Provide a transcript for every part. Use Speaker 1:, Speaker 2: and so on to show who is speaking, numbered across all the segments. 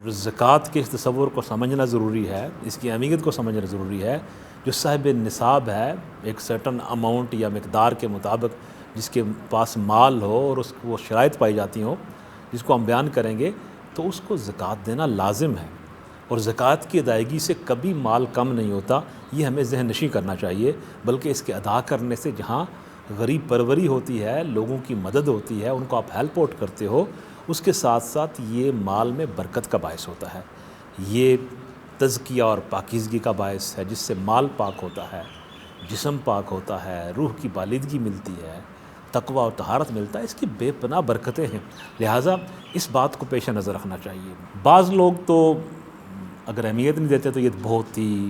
Speaker 1: زکوٰۃ کے اس تصور کو سمجھنا ضروری ہے، اس کی اہمیت کو سمجھنا ضروری ہے۔ جو صاحب نصاب ہے، ایک سرٹن اماؤنٹ یا مقدار کے مطابق جس کے پاس مال ہو اور اس کو وہ شرائط پائی جاتی ہوں جس کو ہم بیان کریں گے، تو اس کو زکوٰۃ دینا لازم ہے، اور زکوٰۃ کی ادائیگی سے کبھی مال کم نہیں ہوتا۔ یہ ہمیں ذہن نشیں کرنا چاہیے، بلکہ اس کے ادا کرنے سے جہاں غریب پروری ہوتی ہے، لوگوں کی مدد ہوتی ہے، ان کو آپ ہیلپ آؤٹ کرتے ہو، اس کے ساتھ ساتھ یہ مال میں برکت کا باعث ہوتا ہے۔ یہ تزکیہ اور پاکیزگی کا باعث ہے، جس سے مال پاک ہوتا ہے، جسم پاک ہوتا ہے، روح کی بالندگی ملتی ہے، تقوی اور طہارت ملتا ہے۔ اس کی بے پناہ برکتیں ہیں، لہٰذا اس بات کو پیش نظر رکھنا چاہیے۔ بعض لوگ تو اگر اہمیت نہیں دیتے تو یہ بہت ہی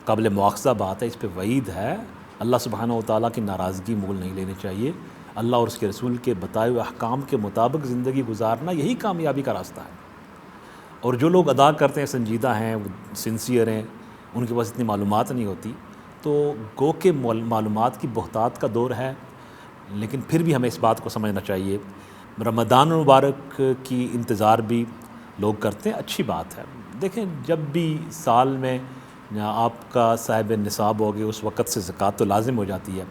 Speaker 1: قابل مواخذہ بات ہے، اس پہ وعید ہے۔ اللہ سبحانہ و تعالیٰ کی ناراضگی مول نہیں لینی چاہیے۔ اللہ اور اس کے رسول کے بتائے ہوئے احکام کے مطابق زندگی گزارنا یہی کامیابی کا راستہ ہے۔ اور جو لوگ ادا کرتے ہیں سنجیدہ ہیں، وہ سنسیئر ہیں، ان کے پاس اتنی معلومات نہیں ہوتی، تو گو کہ معلومات کی بہتات کا دور ہے، لیکن پھر بھی ہمیں اس بات کو سمجھنا چاہیے۔ رمضان المبارک کی انتظار بھی لوگ کرتے ہیں، اچھی بات ہے۔ دیکھیں، جب بھی سال میں آپ کا صاحب نصاب ہوگے، اس وقت سے زکوٰۃ تو لازم ہو جاتی ہے،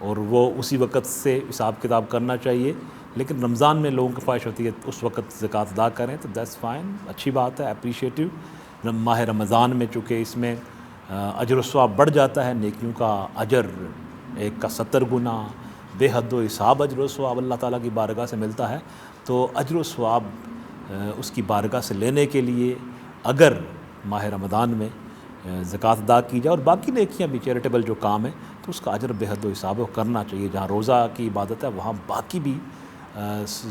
Speaker 1: اور وہ اسی وقت سے حساب کتاب کرنا چاہیے، لیکن رمضان میں لوگوں کی خواہش ہوتی ہے اس وقت زکوٰۃ ادا کریں، تو دیٹس فائن، اچھی بات ہے، اپریشیٹو۔ ماہ رمضان میں چونکہ اس میں اجر و ثواب بڑھ جاتا ہے، نیکیوں کا اجر ایک کا 70 گنا، بے حد و حساب اجر و ثواب اللہ تعالیٰ کی بارگاہ سے ملتا ہے۔ تو اجر و ثواب اس کی بارگاہ سے لینے کے لیے اگر ماہ رمضان میں زکوٰۃ ادا کی جائے، اور باقی نیکیاں بھی چیریٹیبل جو کام ہے، تو اس کا اجر بے حد و حساب کرنا چاہیے۔ جہاں روزہ کی عبادت ہے، وہاں باقی بھی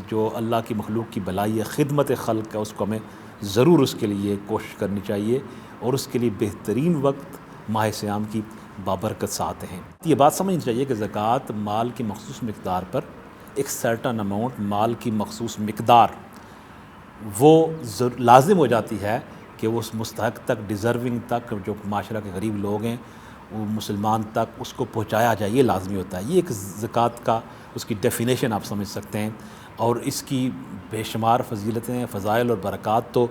Speaker 1: جو اللہ کی مخلوق کی بلائی ہے، خدمت خلق ہے، اس کو ہمیں ضرور اس کے لیے کوشش کرنی چاہیے، اور اس کے لیے بہترین وقت ماہ صیام کی بابرکت ساتھ ہیں۔ یہ بات سمجھنی چاہیے کہ زکوٰۃ مال کی مخصوص مقدار پر ایک سرٹن اماؤنٹ، مال کی مخصوص مقدار وہ لازم ہو جاتی ہے کہ وہ اس مستحق تک، ڈیزرونگ تک، جو معاشرہ کے غریب لوگ ہیں، وہ مسلمان تک اس کو پہنچایا جائے، یہ لازمی ہوتا ہے۔ یہ ایک زکوٰۃ کا اس کی ڈیفینیشن آپ سمجھ سکتے ہیں، اور اس کی بے شمار فضیلتیں، فضائل اور برکات تو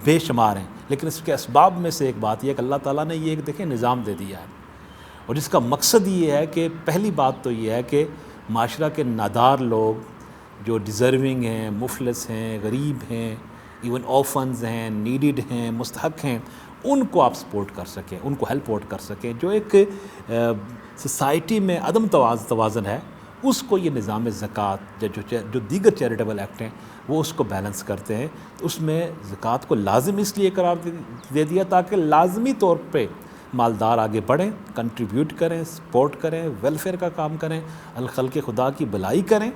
Speaker 1: بے شمار ہیں، لیکن اس کے اسباب میں سے ایک بات یہ ہے کہ اللہ تعالیٰ نے یہ ایک دیکھیں نظام دے دیا ہے، اور جس کا مقصد یہ ہے کہ پہلی بات تو یہ ہے کہ معاشرہ کے نادار لوگ جو ڈیزرونگ ہیں، مفلس ہیں، غریب ہیں، ایون آفنز ہیں، نیڈڈ ہیں، مستحق ہیں، ان کو آپ سپورٹ کر سکیں، ان کو ہیلپ آؤٹ کر سکیں۔ جو ایک سوسائٹی میں عدم توازن ہے، اس کو یہ نظام زکوٰۃ جو دیگر چیریٹیبل ایکٹ ہیں وہ اس کو بیلنس کرتے ہیں۔ تو اس میں زکوٰۃ کو لازم اس لیے قرار دے دیا تاکہ لازمی طور پہ مالدار آگے بڑھیں، کنٹریبیوٹ کریں، سپورٹ کریں، ویلفیئر کا کام کریں، الخلق خدا کی بھلائی کریں،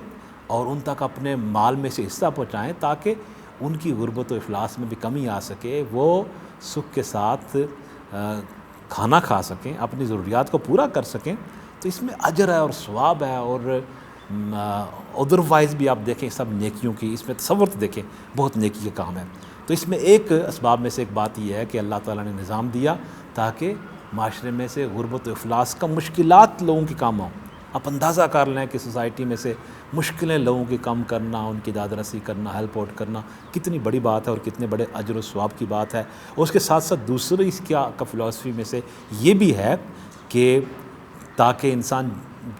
Speaker 1: اور ان تک اپنے مال میں سے حصہ پہنچائیں تاکہ ان کی غربت و افلاس میں بھی کمی آ سکے، وہ سکھ کے ساتھ کھانا کھا سکیں، اپنی ضروریات کو پورا کر سکیں۔ تو اس میں اجر ہے اور ثواب ہے، اور ادروائز بھی آپ دیکھیں سب نیکیوں کی، اس میں تصور دیکھیں، بہت نیکی کا کام ہے۔ تو اس میں ایک اسباب میں سے ایک بات یہ ہے کہ اللہ تعالیٰ نے نظام دیا تاکہ معاشرے میں سے غربت و افلاس کا مشکلات لوگوں کی کم ہوں۔ آپ اندازہ کر لیں کہ سوسائٹی میں سے مشکلیں لوگوں کی کم کرنا، ان کی داد رسی کرنا، ہیلپ آؤٹ کرنا کتنی بڑی بات ہے، اور کتنے بڑے اجر و ثواب کی بات ہے۔ اور اس کے ساتھ ساتھ دوسری اس کا فلسفی میں سے یہ بھی ہے کہ تاکہ انسان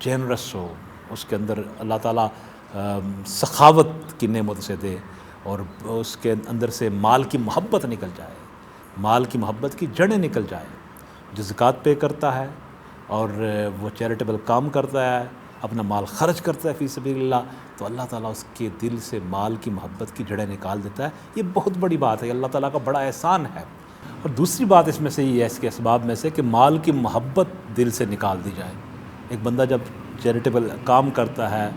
Speaker 1: جنرس ہو، اس کے اندر اللہ تعالیٰ سخاوت کی نعمت سے دے، اور اس کے اندر سے مال کی محبت نکل جائے، مال کی محبت کی جڑیں نکل جائے۔ جو زکوٰۃ پے کرتا ہے اور وہ چیریٹیبل کام کرتا ہے، اپنا مال خرچ کرتا ہے فی سبیل اللہ، تو اللہ تعالیٰ اس کے دل سے مال کی محبت کی جڑیں نکال دیتا ہے۔ یہ بہت بڑی بات ہے، یہ اللہ تعالیٰ کا بڑا احسان ہے۔ اور دوسری بات اس میں سے یہ ہے، اس کے اسباب میں سے، کہ مال کی محبت دل سے نکال دی جائے۔ ایک بندہ جب چیریٹیبل کام کرتا ہے،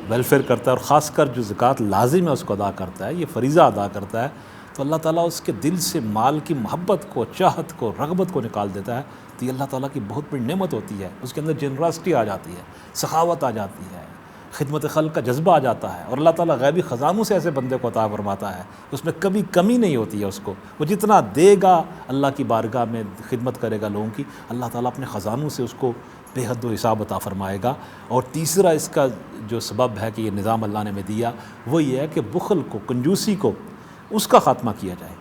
Speaker 1: ویلفیئر کرتا ہے، اور خاص کر جو زکوٰۃ لازم ہے اس کو ادا کرتا ہے، یہ فریضہ ادا کرتا ہے، تو اللہ تعالیٰ اس کے دل سے مال کی محبت کو، چاہت کو، رغبت کو نکال دیتا ہے۔ تو یہ اللہ تعالیٰ کی بہت بڑی نعمت ہوتی ہے، اس کے اندر جنراسٹی آ جاتی ہے، سخاوت آ جاتی ہے، خدمت خلق کا جذبہ آ جاتا ہے، اور اللہ تعالیٰ غیبی خزانوں سے ایسے بندے کو عطا فرماتا ہے، اس میں کبھی کمی نہیں ہوتی ہے اس کو۔ وہ جتنا دے گا اللہ کی بارگاہ میں خدمت کرے گا لوگوں کی، اللہ تعالیٰ اپنے خزانوں سے اس کو بے حد و حساب عطا فرمائے گا۔ اور تیسرا اس کا جو سبب ہے کہ یہ نظام اللہ نے ہمیں دیا، وہ یہ ہے کہ بخل کو، کنجوسی کو اس کا خاتمہ کیا جائے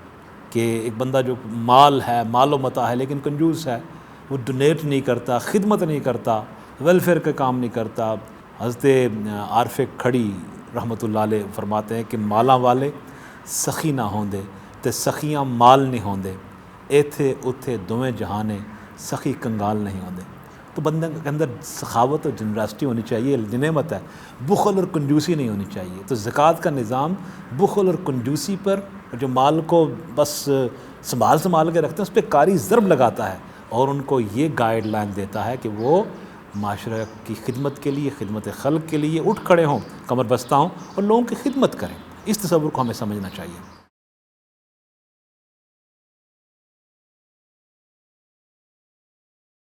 Speaker 1: کہ ایک بندہ جو مال ہے، مال و متاع ہے لیکن کنجوس ہے، وہ ڈونیٹ نہیں کرتا، خدمت نہیں کرتا، ویلفیئر کا کام نہیں کرتا۔ حضرت عارف کھڑی رحمۃ اللہ علیہ فرماتے ہیں کہ مالاں والے سخی نہ ہوندے تے سخیاں مال نہیں ہوندے، ایتھے اتھے دوویں جہانے سخی کنگال نہیں ہوندے۔ تو بندے کے اندر سخاوت اور جنراسٹی ہونی چاہیے، نعمت ہے، بخل اور کنجوسی نہیں ہونی چاہیے۔ تو زکوٰۃ کا نظام بخل اور کنجوسی پر، جو مال کو بس سنبھال کے رکھتے ہیں، اس پہ کاری ضرب لگاتا ہے اور ان کو یہ گائیڈ لائن دیتا ہے کہ وہ معاشرہ کی خدمت کے لیے، خدمت خلق کے لیے اٹھ کھڑے ہوں، کمر بستہ ہوں اور لوگوں کی خدمت کریں۔ اس تصور کو ہمیں سمجھنا چاہیے۔